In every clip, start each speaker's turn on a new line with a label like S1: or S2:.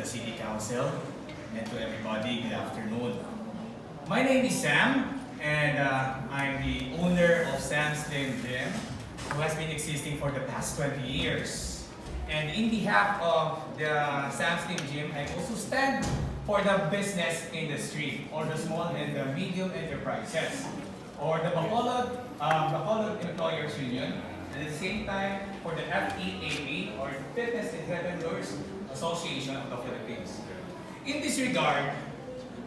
S1: the City Council, and to everybody, good afternoon. My name is Sam, and I'm the owner of Sam's Slim Gym, who has been existing for the past 20 years. And in behalf of the Sam's Slim Gym, I also stand for the business industry, or the small and the medium enterprises, or the Bacolod Employers Union, and at the same time for the FEAA, or Fitness Entrepreneurs Association of the Philippines. In this regard,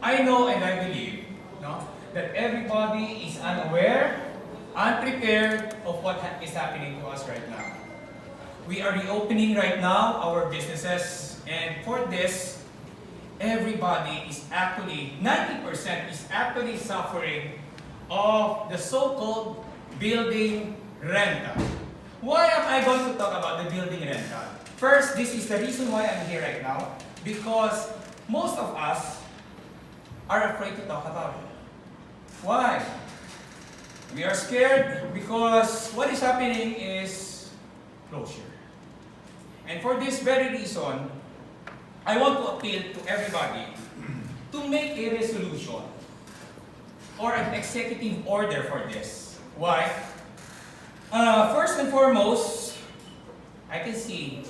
S1: I know and I believe that everybody is unaware, unprepared of what is happening to us right now. We are reopening right now our businesses, and for this, everybody is actually, 90% is actually suffering of the so-called building rental. Why am I going to talk about the building rental? First, this is the reason why I'm here right now, because most of us are afraid to talk about it. Why? We are scared because what is happening is closure. And for this very reason, I want to appeal to everybody to make a resolution or an executive order for this. Why? First and foremost, I can see,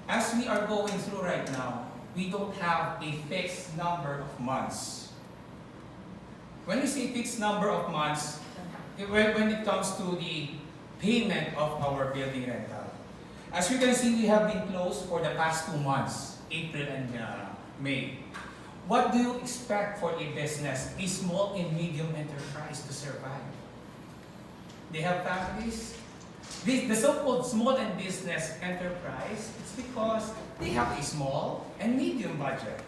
S1: as we are going through right now, we don't have a fixed number of months. When we say fixed number of months, when it comes to the payment of our building rental, as you can see, we have been closed for the past 2 months, April and May. What do you expect for a business, a small and medium enterprise to survive? They have families. The so-called small and business enterprise, it's because they have a small and medium budget.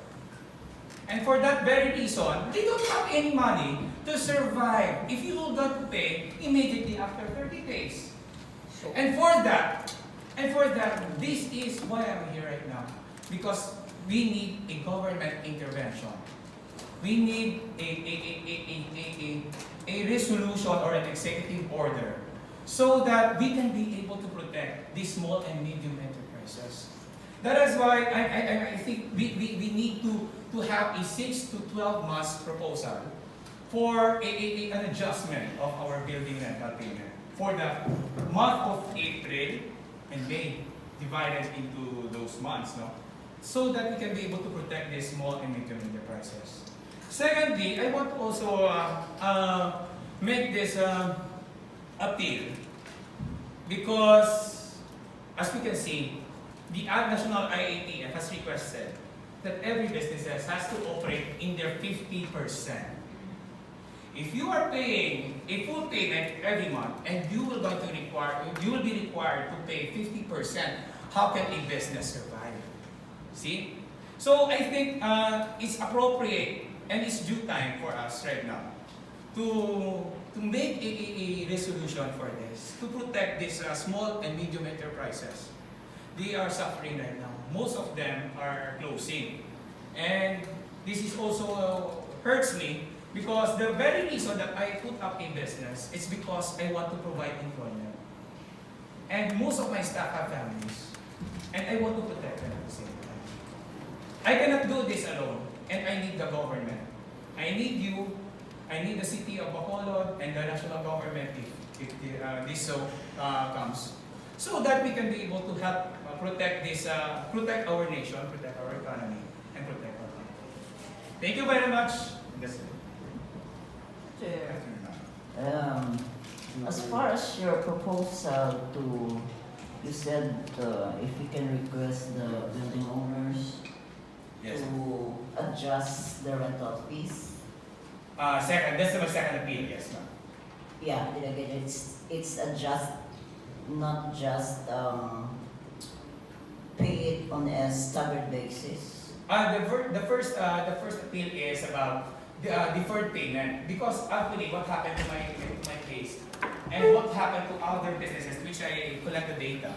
S1: And for that very reason, they don't have any money to survive if you will not to pay immediately after 30 days. And for that, this is why I'm here right now. Because we need a government intervention. We need a resolution or an executive order so that we can be able to protect these small and medium enterprises. That is why I think we need to have a 6 to 12 months proposal for an adjustment of our building rental payment for the month of April and May, divided into those months, so that we can be able to protect these small and medium enterprises. Secondly, I want to also make this appeal because, as we can see, the National IATF has requested that every business has to operate in their 50%. If you are paying a full payment every month and you will be required to pay 50%, how can a business survive? See? So I think it's appropriate and it's due time for us right now to make a resolution for this, to protect these small and medium enterprises. They are suffering right now. Most of them are closing. And this is also hurts me because the very reason that I put up a business is because I want to provide employment. And most of my staff have families. And I want to protect them at the same time. I cannot do this alone. And I need the government. I need you. I need the city of Bacolod and the national government if this so comes. So that we can be able to help protect this, protect our nation, protect our economy, and protect our country. Thank you very much. That's it.
S2: As far as your proposal you said if we can request the building owners to adjust the rental fees.
S1: That's my second appeal, yes, ma'am.
S2: Yeah, did I get it? It's adjust, not just pay it on a staggered basis.
S1: The first appeal is about the deferred payment, because actually what happened to my case and what happened to other businesses which I collect the data,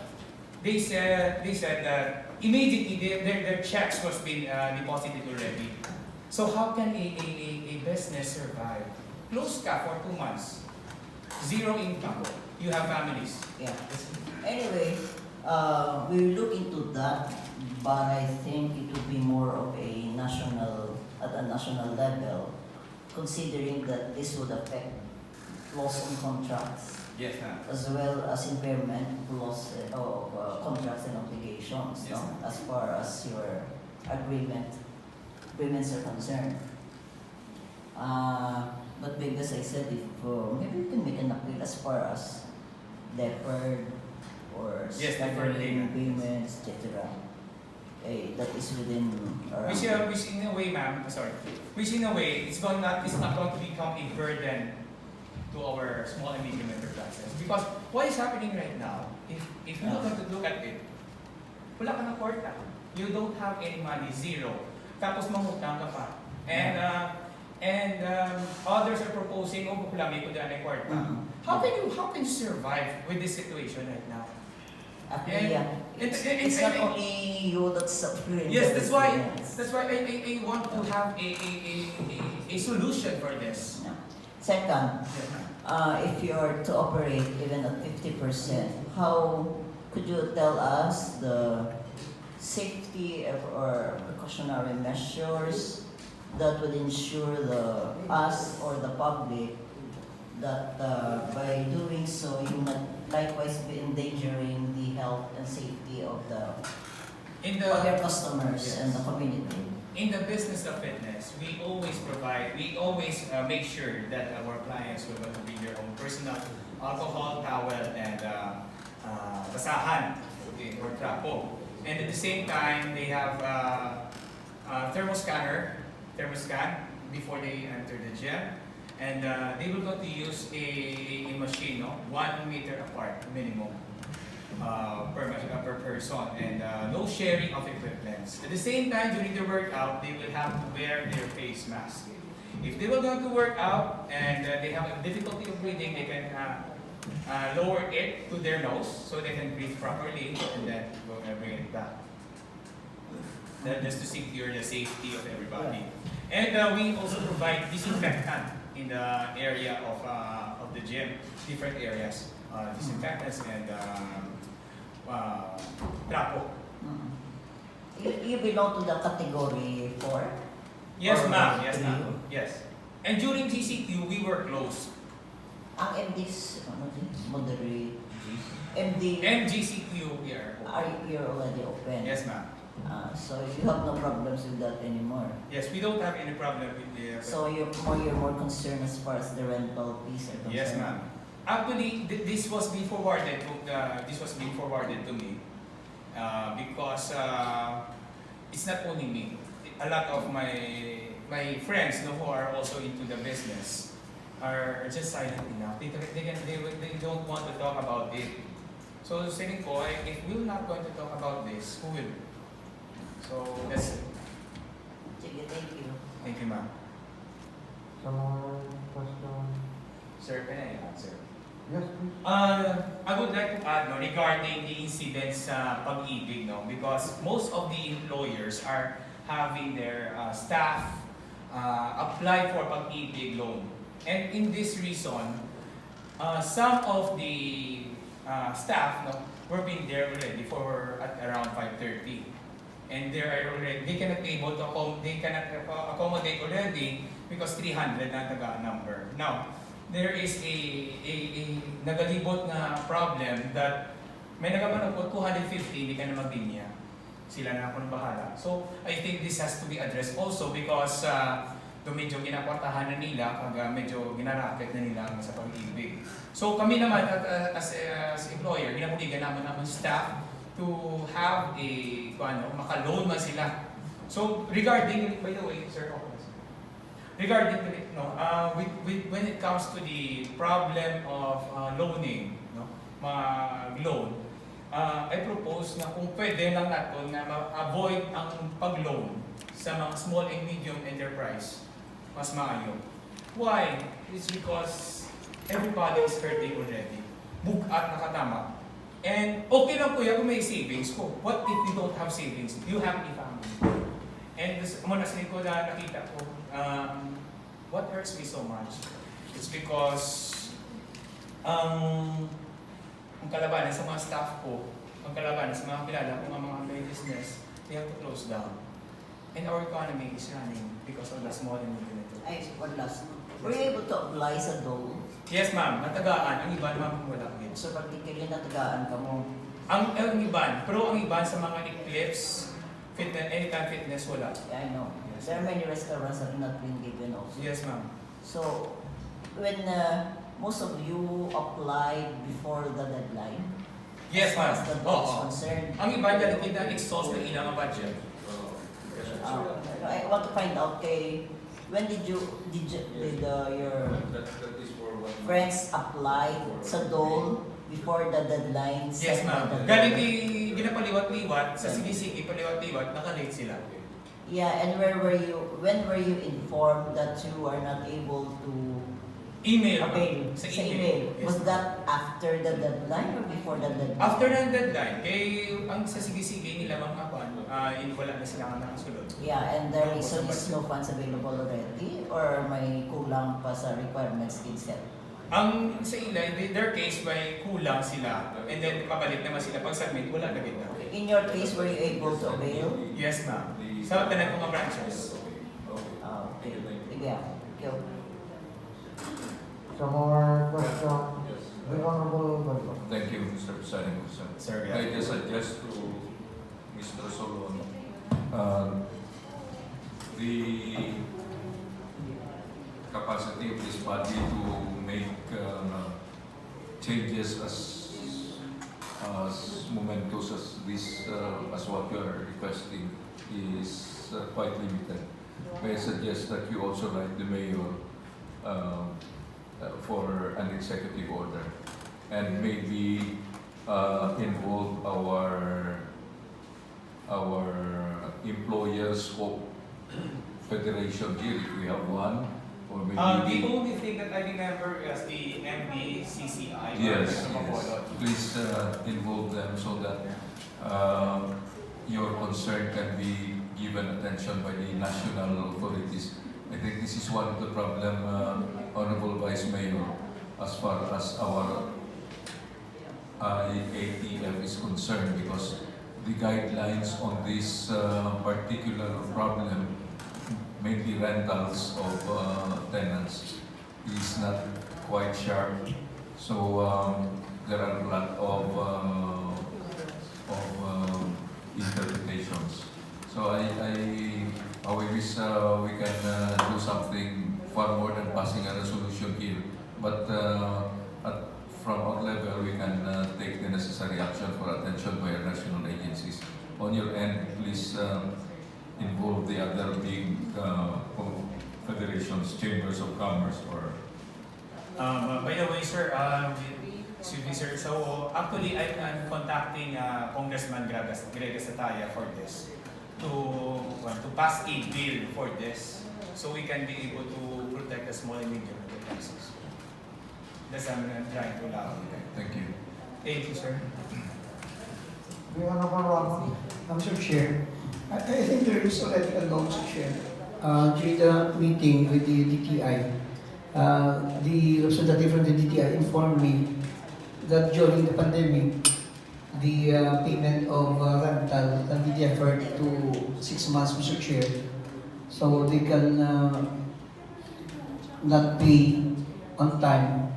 S1: they said that immediately their checks was been deposited already. So how can a business survive? Closed ka for 2 months, zero income, you have families.
S2: Yeah. Anyway, we'll look into that. but I think it would be more of at a national level, considering that this would affect loss on contracts
S1: Yes, ma'am.
S2: as well as impairment loss of contracts and obligations,
S1: Yes,
S2: no?
S1: ma'am.
S2: As far as your agreements are concerned. But maybe as I said, if maybe we can make an appeal as far as deferred or
S1: Yes, deferred
S2: staggering
S1: payment.
S2: payments, etc. That is within our
S1: Which in a way, ma'am, sorry, which in a way, it's not going to become a burden to our small and medium enterprises. Because what is happening right now, if you look at it, wala ka ng kwarta. You don't have any money, zero. Tapos mangutang ka pa. And others are proposing, oh, kukulangin ko dyan ay kwarta.
S2: Mhm.
S1: How can you survive with this situation right now?
S2: Actually,
S1: And-
S2: it's not only you that's suffering.
S1: Yes, that's why
S2: Yes.
S1: I want to have a solution for this.
S2: Yeah. Second,
S1: Yes, ma'am.
S2: if you are to operate even at 50%, how could you tell us the safety or precautionary measures that would ensure us or the public that by doing so you might likewise be endangering the health and safety of your customers
S1: Yes.
S2: and the community?
S1: In the business of fitness, we always make sure that our clients will bring their own personal alcohol, towel, and basahan, okay, or trapo. And at the same time, they have thermoscan before they enter the gym. And they will going to use a machine, no? 1 meter apart minimum per person, and no sharing of equipments. At the same time, during the workout, they will have to wear their face mask. If they were going to work out and they have a difficulty of breathing, they can lower it to their nose so they can breathe properly, and then we're going to bring it back. Just to secure the safety of everybody. And we also provide disinfectant in the area of the gym, different areas, disinfectants and trapo.
S2: Mhm. You belong to the category 4?
S1: Yes,
S2: Or
S1: ma'am. Yes,
S2: three?
S1: ma'am. Yes. And during GCQ, we were closed.
S2: Ang MDs, moderate, MD,
S1: GCQ, we are open.
S2: you're already open.
S1: Yes, ma'am.
S2: So you have no problems with that anymore.
S1: Yes, we don't have any problem with the.
S2: So you're more concerned as far as the rental fees are concerned.
S1: Yes, ma'am. Actually, this was being forwarded to me because it's not only me. A lot of my friends, who are also into the business, are just silent enough. They don't want to talk about it. So saying ko, if we're not going to talk about this, who will? So that's it.
S2: Sige, thank you.
S1: Thank you, ma'am.
S3: Some question?
S1: Sir, can I answer?
S3: Yes, please.
S1: I would like to add regarding the incidents sa pag-ibig, because most of the employers are having their staff apply for pag-ibig loan. And in this reason, some of the staff were being there already for at around 5:30. And they cannot accommodate already because 300 na taga number. Now, there is a nagalibot na problem that may nagamanap po 250, hindi ka na maglinya. Sila na ako bahala. So, I think this has to be addressed also because medyo ginakwartahan na nila, medyo ginaraket na nila sa pag-ibig. So, kami naman as employer, ginapuligan naman staff to have maka-loan man sila. So, regarding, by the way, sir, regarding when it comes to the problem of loaning, mag-loan, I propose na kung pwede lang natin na ma-avoid ang pag-loan sa mga small and medium enterprise, mas maayo. Why? It's because everybody is hurting already. Bugat na katama. And okay lang kuya kung may savings ko. What if you don't have savings? You have a family. And muna sa ko na nakita ko, what hurts me so much? It's because ang kalabanan sa mga staff ko, ang kalabanan sa mga kilala ko, mga may business, they have to close down. And our economy is running because of the small and medium enterprises.
S2: Ay, one last. Were you able to apply sa dole?
S1: Yes, ma'am. Natagaan. Ang iban, ma'am, wala yun.
S2: So, particularly natagaan ka mo.
S1: Ang iban, pero ang iban sa mga eclipse, fitness, anytime fitness, wala.
S2: Yeah, I know. There are many restaurants that are not being given also.
S1: Yes, ma'am.
S2: So, when most of you applied before the deadline,
S1: Yes, ma'am.
S2: as the dole is
S1: Oo.
S2: concerned,
S1: Ang iban, dahil kita-exhaust ng ilang budget.
S2: I want to find out kay when did your
S4: That is for 1 month.
S2: friends apply sa dole before the deadline?
S1: Yes,
S2: set by
S1: ma'am.
S2: the
S1: Galing
S2: dole?
S1: ginapaliwat-liwat, sa sinisigi, paliwat-liwat, nakalate sila.
S2: Yeah, and when were you informed that you are not able to
S1: Email.
S2: avail
S1: Sa
S2: sa
S1: email.
S2: email?
S1: Yes,
S2: Was
S1: ma'am.
S2: that after the deadline or before the deadline?
S1: After ng deadline, ang sa sige-sige nila mga wala na sila nakasunod.
S2: Yeah, and the reason is no funds available already or may kulang pa sa requirements din set?
S1: Ang sa ilan, their case, may kulang sila. And then, papalit naman sila. Pag-submit, wala na kita.
S2: In your case, were you able to avail?
S1: Yes, ma'am. Sa tanan ko mga branches.
S2: Okay. Sige, ikaw.
S3: Some more question.
S4: Yes.
S3: The Honorable Bacolod.
S4: Thank you, Mr. Presiding Officer.
S1: Sir,
S4: I just suggest to Mr. Solon, the capacity of this body to make changes as momentous as this, as what you are requesting, is quite limited. May I suggest that you also write the mayor for an executive order and maybe involve our employers of federation here if we have one, or
S1: the
S4: maybe
S1: only thing that I remember is the MBCCI.
S4: yes,
S1: Ng Bacolod.
S4: please involve them so that your concern can be given attention by the national authorities. I think this is one of the problem, Honorable Vice Mayor, as far as our ATF is concerned, because the guidelines on this particular problem, mainly rentals of tenants, is not quite sharp. So there are a lot of interpretations. So I wish we can do something far more than passing a resolution here. But from our level, we can take the necessary action for attention by our national agencies. On your end, please involve the other big federations, chambers of commerce, or
S1: By the way, sir, excuse me, sir. So actually, I'm contacting Congressman Greg Sataya for this to pass a bill for this, so we can be able to protect the small and medium enterprises. That's what I'm trying to allow.
S4: thank you.
S1: Thank you, sir.
S3: The Honorable Rama.
S5: Mr. Chair, I think there is already a law, Mr. Chair. During the meeting with the DTI, the representative from the DTI informed me that during the pandemic, the payment of rental can be deferred to 6 months, Mr. Chair. So they can not pay on time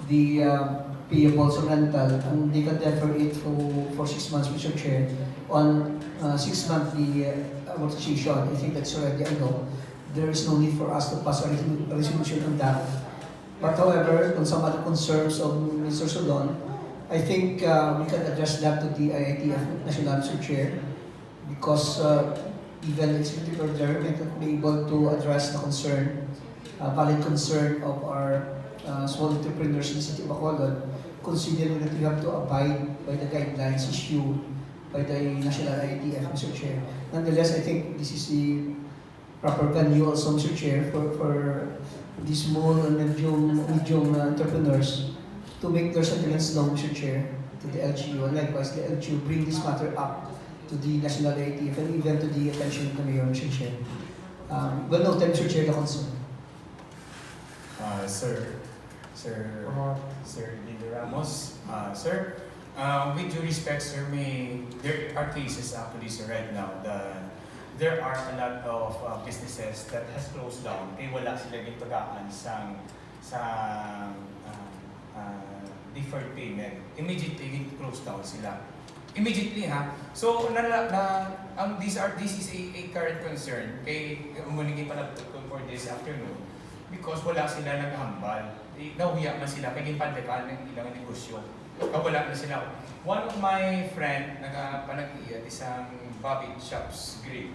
S5: the payables of rental, and they can defer it for 6 months, Mr. Chair, on 6 monthly amortization. I think that's already a law. There is no need for us to pass a resolution on that. But however, on some other concerns of Mr. Solon, I think we can address that to the IITF National, Mr. Chair, because even the executive order may not be able to address the concern, valid concern of our small entrepreneurs in the city of Bacolod, considering that we have to abide by the guidelines issued by the National IITF, Mr. Chair. Nonetheless, I think this is the proper venue also, Mr. Chair, for the small and medium entrepreneurs to make their sentiments known, Mr. Chair, to the LGU, and likewise the LGU bring this matter up to the National IITF and even to the attention of the Mayor, Mr. Chair. Well noted, Mr. Chair, the concern.
S1: Sir Lido Ramos, sir, With due respect, sir, there are cases actually, sir, right now that there are a lot of businesses that has closed down. Kaya wala sila gitagaan sa deferred payment. Immediately, close down sila. Immediately, ha? So, this is a current concern. Kay umunigin pa for this afternoon because wala sila naghambal. Nahuya man sila, kaya pandekan ng ilang negosyo. Wala na sila. One of my friend, nagpanag-iya, isang bobby shops grill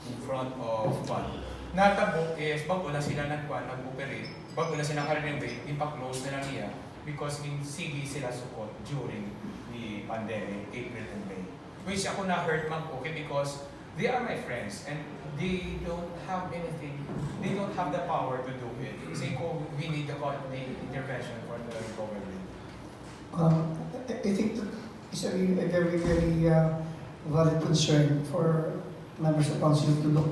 S1: in front of one. Natabo is, bago na sila nag-operate, bago na sila renovate, ipa-close na lang niya because in sige sila support during the pandemic, April and May. Which ako na-hurt man po, okay, because they are my friends and they don't have anything, they don't have the power to do it. Kasi ko, we need the intervention for the government.
S5: I think that is a very, very valid concern for members of council to look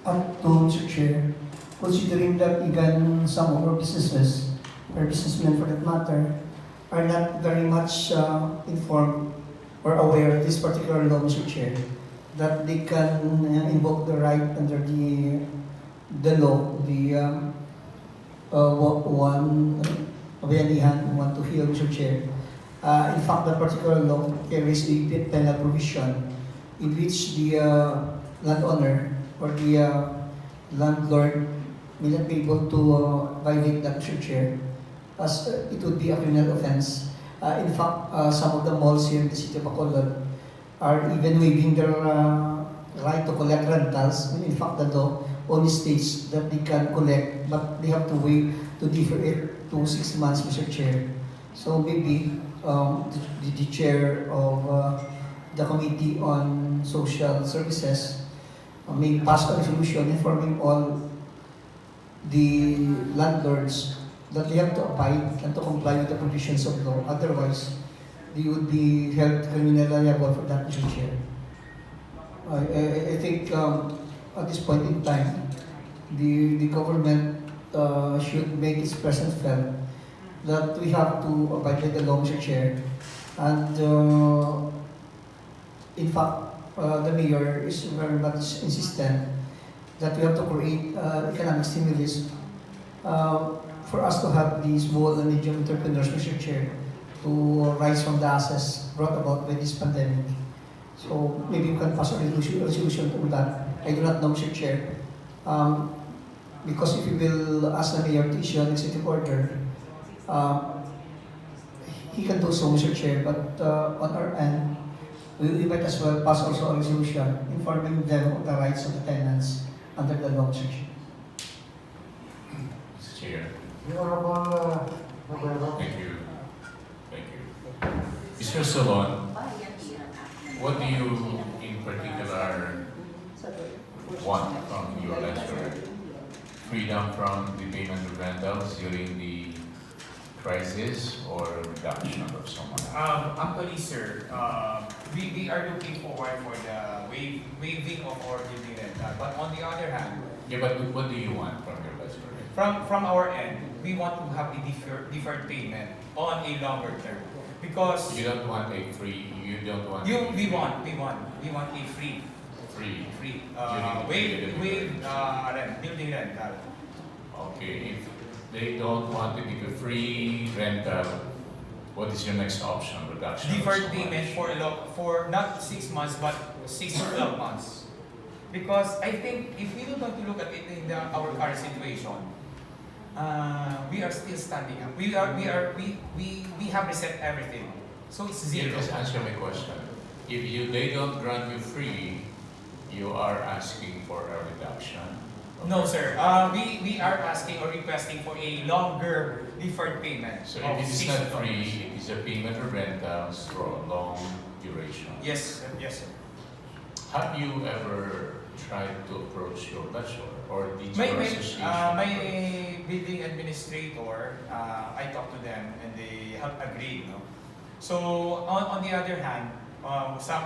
S5: up to, Mr. Chair, considering that even some of our businesses, or businessmen for that matter, are not very much informed or aware of this particular law, Mr. Chair, that they can invoke the right under the law, the one bayanihan, want to hear, Mr. Chair. In fact, that particular law carries a penal provision in which the landowner or the landlord may not be able to violate that, Mr. Chair, as it would be a criminal offense. In fact, some of the malls here in the city of Bacolod are even waiving their right to collect rentals. In fact, the law only states that they can collect, but they have to wait to defer it to 6 months, Mr. Chair. So maybe the chair of the Committee on Social Services may pass a resolution informing all the landlords that they have to abide and to comply with the provisions of law. Otherwise, they would be held criminally liable for that, Mr. Chair. I think at this point in time, the government should make its presence felt that we have to abide by the law, Mr. Chair. And in fact, the mayor is very much insistent that we have to create economic stimulus for us to have these small and medium entrepreneurs, Mr. Chair, to rise from the ashes brought about by this pandemic. So maybe we can pass a resolution to that. I do not know, Mr. Chair. Because if you will ask the mayor to issue an executive order, he can do so, Mr. Chair, but on our end, we might as well pass also a resolution informing them of the rights of the tenants under the law, Mr. Chair.
S6: Mr. Chair,
S3: The Honorable Navarro.
S6: thank you. Thank you. Mr. Solon, what do you in particular want from your lecturer? Freedom from the payment of rentals during the crisis or reduction of someone?
S1: Actually, sir, we are looking forward for the waiving of our building rental. But on the other hand,
S6: Yeah, but what do you want from your lecturer?
S1: from our end, we want to have a deferred payment on a longer term. Because
S6: You don't want a free, you don't want
S1: we want a free
S6: free.
S1: building rental.
S6: Okay, if they don't want to give a free rental, what is your next option? Reduction? of
S1: Deferred
S6: so
S1: payment
S6: much?
S1: for not 6 months but 6 to 12 months. Because I think if we don't want to look at it in our current situation, we are still standing up. We have reset everything. So it's
S6: You
S1: zero.
S6: just answer my question. If they don't grant you free, you are asking for a reduction? of
S1: No,
S6: your-
S1: sir. We are asking or requesting for a longer deferred payment.
S6: So
S1: of
S6: if it is
S1: 6
S6: not
S1: to 12
S6: free,
S1: months.
S6: it is a payment of rentals for a long duration.
S1: Yes, sir. Yes, sir.
S6: Have you ever tried to approach your lecturer or did
S1: My,
S6: your
S1: my,
S6: association?
S1: my building administrator, I talked to them and they have agreed. No? So on the other hand,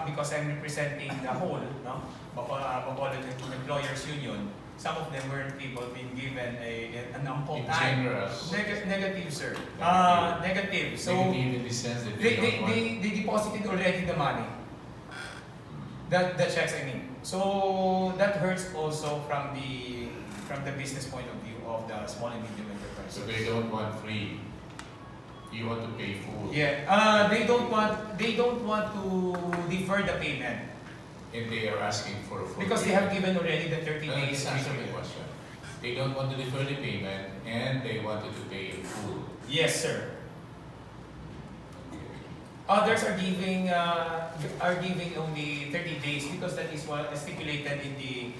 S1: because I'm representing the whole, no, Bacolod Employers Union. some of them weren't able being given an ample
S6: In
S1: time.
S6: general,
S1: Negative, sir.
S6: Negative.
S1: Negative. So
S6: negative in the sense that
S1: they,
S6: they
S1: they,
S6: don't want.
S1: they, they deposited already the money. The checks, I mean. So that hurts also from the business point of view of the small and medium
S6: So
S1: enterprises.
S6: they don't want free. You want to pay full.
S1: Yeah, they don't want to defer the payment
S6: And they are asking for a full
S1: because they have given already the 30
S6: No,
S1: days.
S6: let's answer the question. They don't want to defer the payment and they wanted to pay in full.
S1: Yes, sir. Others are giving only 30 days because that is what is stipulated in the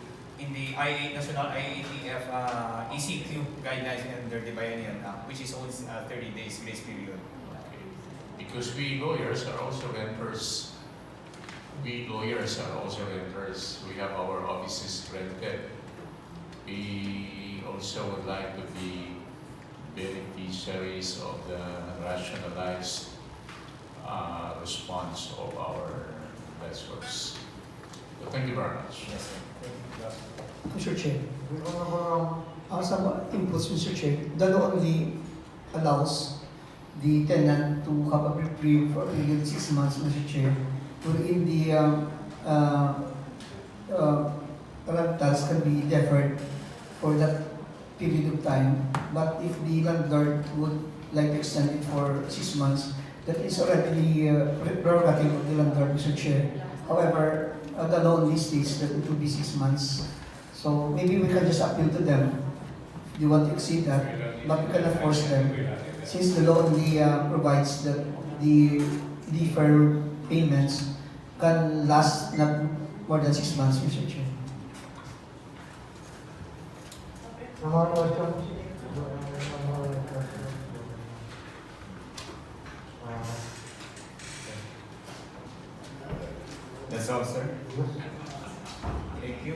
S1: National IATF ECQ guidelines under the Bayanihan Act, which is only 30 days grace period.
S6: Because we lawyers are also renters. We lawyers are also renters. We have our offices rented. We also would like to be beneficiaries of the rationalized response of our lessors. So thank you very much.
S1: Yes, sir.
S5: Mr. Chair,
S3: Hindi ko na ba
S5: some inputs, Mr. Chair. The law only allows the tenant to have a reprieve for within 6 months, Mr. Chair, wherein the rentals can be deferred for that period of time. But if the landlord would like to extend it for 6 months, that is already prerogative of the landlord, Mr. Chair. However, the law only states that it will be 6 months. So maybe we can just appeal to them if they want to exceed that, but we cannot force them. Since the law only provides that the deferred payments can last not more than 6 months, Mr. Chair.
S3: Yung mga questions? Yung mga questions?
S1: That's all, sir.
S3: Yes.
S1: Thank you.